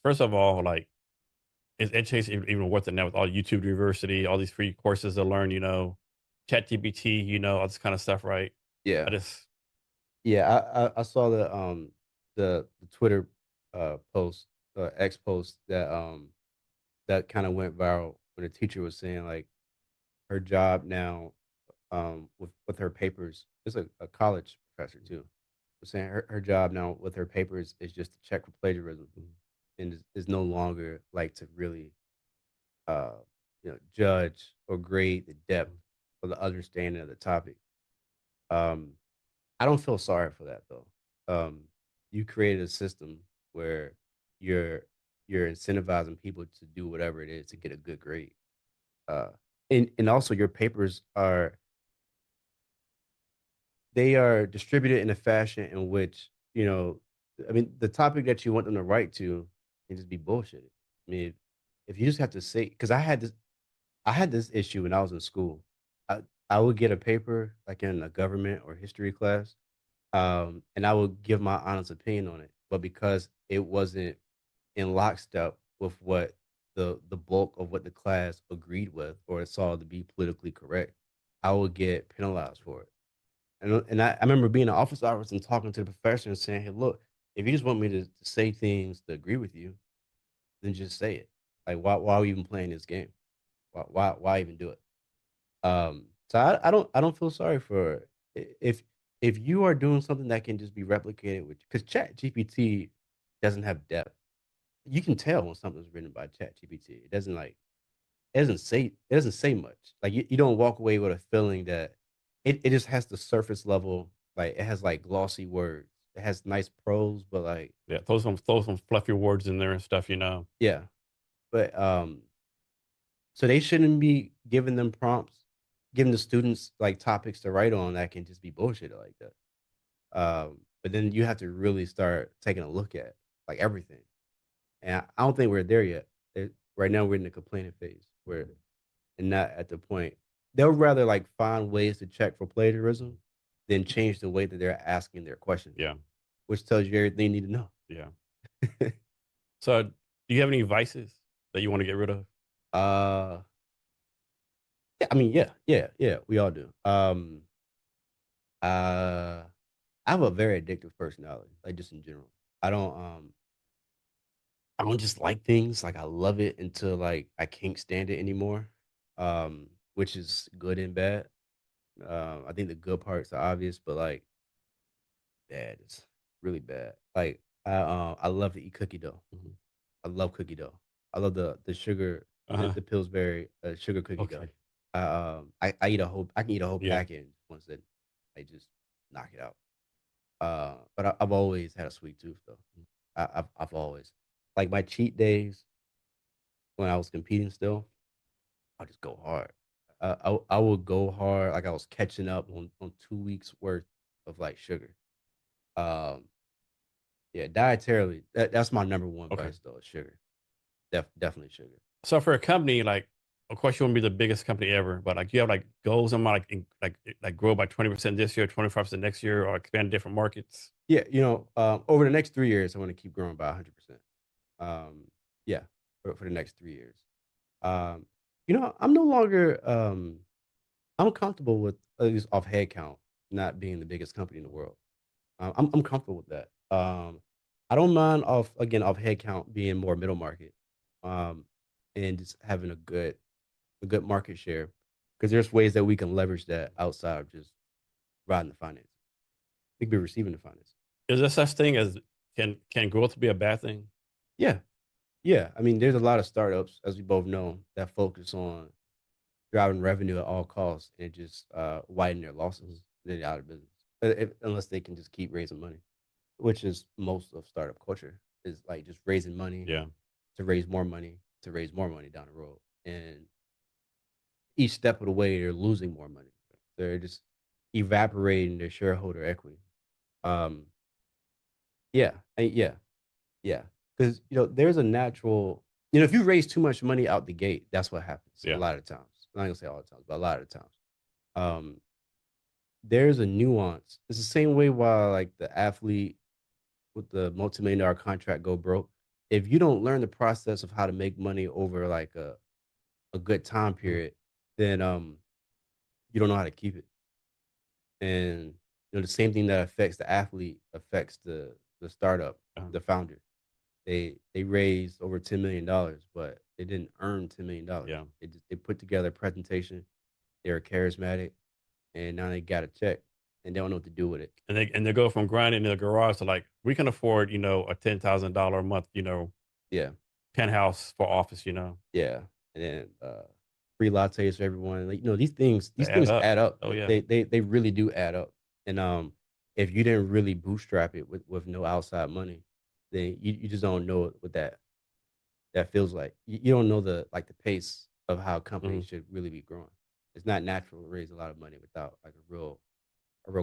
first of all, like, is education even worth it now with all YouTube University, all these free courses to learn, ChatGPT, all this kind of stuff, right? I Yeah. just Yeah, I saw the Twitter post, X post that kind of went viral when a teacher was saying like her job now with her papers. It's a college professor too. Was saying her job now with her papers is just to check for plagiarism, and is no longer like to really uh judge or grade the depth or the understanding of the topic. Um, I don't feel sorry for that though. Um, you created a system where you're you're incentivizing people to do whatever it is to get a good grade. Uh, and also your papers are they are distributed in a fashion in which I mean, the topic that you want them to write to can just be bullshit. I mean, if you just have to say, because I had this issue when I was in school. I would get a paper like in a government or history class, and I would give my honest opinion on it. But because it wasn't in lockstep with what the bulk of what the class agreed with or saw to be politically correct, I would get penalized for it. And I remember being in office hours and talking to the professor and saying, "Hey, look, if you just want me to say things to agree with you, then just say it. Like, why are we even playing this game? Why even do it?" So I don't feel sorry for if you are doing something that can just be replicated with because Chat GPT doesn't have depth. You can tell when something's written by Chat GPT. It doesn't say much. Like you don't walk away with a feeling that it just has the surface level, like it has like glossy words. It has nice prose, but like yeah, throw some fluffy words in there and stuff. yeah. But so they shouldn't be giving them prompts, giving the students like topics to write on that can just be bullshit like that. But then you have to really start taking a look at like everything. And I don't think we're there yet. Right now, we're in the complaining phase where, and not at the point. They'll rather like find ways to check for plagiarism than change the way that they're asking their questions, Yeah, which tells you everything you need to know. yeah. So, do you have any vices that you want to get rid of? uh, yeah, I mean, yeah, we all do. Uh, I have a very addictive personality, like just in general. I don't, um, I don't just like things. Like I love it until like I can't stand it anymore. Which is good and bad. I think the good parts are obvious, but like bad is really bad. Like I love to eat cookie dough. I love cookie dough. I love the sugar, Uh-huh. the Pillsbury sugar cookie dough. Okay. I eat a whole I can eat a whole Yeah. packet once then I just knock it out. But I've always had a sweet tooth though. I've always like my cheat days when I was competing still. I just go hard. I would go hard like I was catching up on 2 weeks worth of like sugar. Um, yeah, dietarily, that's my number one Okay. vice though, is sugar. Definitely sugar. So for a company, like, of course, you want to be the biggest company ever, but like, you have like goals in mind, like grow by 20% this year, 25% next year, or expand different markets. Yeah, over the next 3 years, I want to keep growing by 100%. Um, yeah, for the next 3 years. Um, I'm no longer I'm comfortable with at least off head count not being the biggest company in the world. I'm comfortable with that. I don't mind off head count being more middle market, um, and just having a good market share because there's ways that we can leverage that outside of just riding the finance. We could be receiving the finance. Is there such thing as can growth be a bad thing? Yeah, yeah. I mean, there's a lot of startups, as we both know, that focus on driving revenue at all costs and just widen their losses. They're out of business unless they can just keep raising money, which is most of startup culture is like just raising money Yeah. to raise more money to raise more money down the road. And each step of the way, they're losing more money. They're just evaporating their shareholder equity. Um, yeah, yeah. Because there's a natural. If you raise too much money out the gate, that's what happens a Yeah. lot of times. I'm not gonna say all the times, but a lot of the times. Um, there's a nuance. It's the same way why like the athlete with the multi-million dollar contract go broke. if you don't learn the process of how to make money over like a good time Mhm. period, then you don't know how to keep it. And the same thing that affects the athlete affects the startup, Uh, the founder. They raised over $10 million, but they didn't earn $10 million. yeah. They put together a presentation. They were charismatic, and now they got a check, and they don't know what to do with it. And they go from grinding in the garage to like, we can afford, a $10,000 a month, Yeah, penthouse for office, yeah, and then free lattes for everyone. Like they these add things up. add up. Oh yeah. They really do add up. And if you didn't really bootstrap it with no outside money, then you just don't know what that feels like. You don't know the pace of how Hmm. companies should really be growing. It's not natural to raise a lot of money without like a real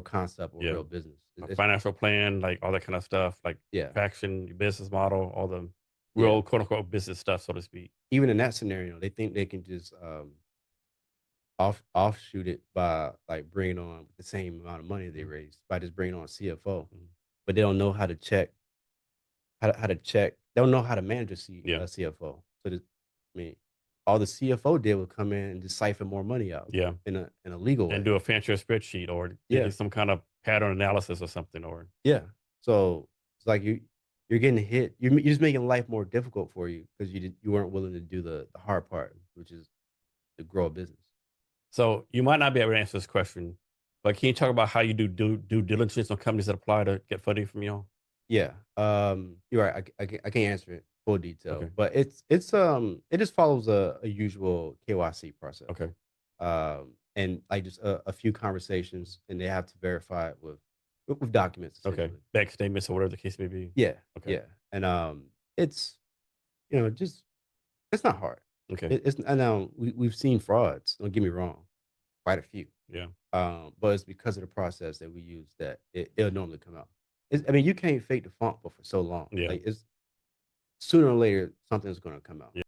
concept or a Yeah. real business. A It's financial plan, like all that kind of stuff, like yeah, traction, your business model, all the yeah. real quote unquote business stuff, so to speak. Even in that scenario, they think they can just offshoot it by like bringing on the same amount of money they Mhm. raised by just bringing on a CFO, Mhm. but they don't know how to check how to check. They don't know how to manage Yeah. a CFO. I mean, all the CFO did was come in and just siphon more money out Yeah. in a legal And way. do a fancier spreadsheet or give you Yeah, some kind of pattern analysis or something, or yeah. So it's like you're getting hit. You're just making life more difficult for you because you weren't willing to do the hard part, which is to grow a business. so you might not be able to answer this question, but can you talk about how you do due diligence on companies that apply to get funding from y'all? Yeah, you're right. I can't answer it full detail, Okay. but it just follows a usual KYC process, Okay. and like just a few conversations, and they have to verify it with documents Okay. essentially. Bank statements or whatever the case may be. Yeah, Okay. yeah, and it's just it's not hard. Okay. It's and now we've seen frauds. Don't get me wrong, quite a few. Yeah. But it's because of the process that we use that it'll normally come out. I mean, you can't fake the funk, but for so long, Yeah. like it's sooner or later something's going to come out. Yeah.